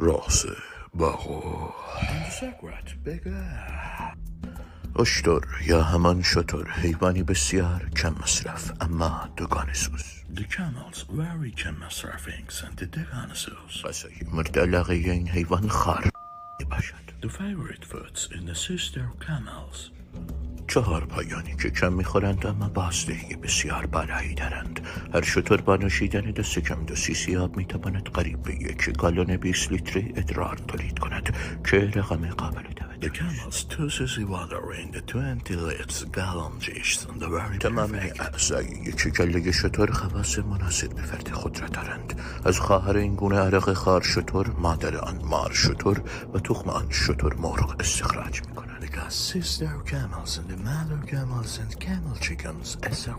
راس باغو سقرت بگه. اشتر یا همان شتر، حیوانی بسیار کم مصرف اما دوگانه‌سوز. The camels very کم مصرفing and دوگانه‌سوز. قصه مورد علاقه این حیوان خار باشد. The favorite foods in the sister camels. چهار پایانی که کم میخورند اما بازدهی بسیار بالایی دارند. هر شتر با نوشیدن دست کم 2 سیسی آب میتواند قریب به 1 گالن 20 لیتر ادرار تولید کند که رقم قابل The توجهی camels 2 cc water in the 20 liters gallon dish and the very تمام perfect. اعضای یک کله شتر خواص مناسب به فرد خود را دارند. از خواهر این گونه عرق خار شتر، مادر آن مار شتر و تخم آن شتر مرغ استخراج میکنند. The sister camels and the mother camels and camel chickens is a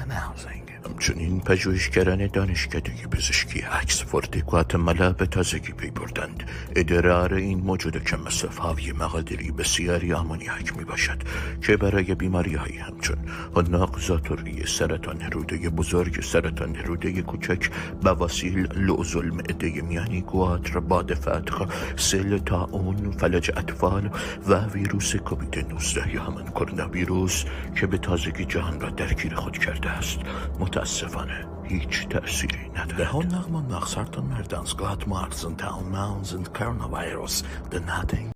amazing. همچنین پژوهشگران دانشکده پزشکی اکسفورد گواتمالا به تازگی پی بردند ادرار این موجود کم مصرف حاوی مقادیری بسیاری آمونیاک می باشد که برای بیماری هایی همچون حناق ذاتوری، سرطان روده بزرگ، سرطان روده کوچک، بواسیر، لوز المعده میانی، گوادر، باد فتق، سل طاعون، فلج اطفال و ویروس کووید 19 یا همان کرونا ویروس که به تازگی جهان را درگیر خود کرده است متاسفانه هیچ تأثیری The ندارد. honagman nach sartan merdans glad mars and town mounds and coronavirus the nothing.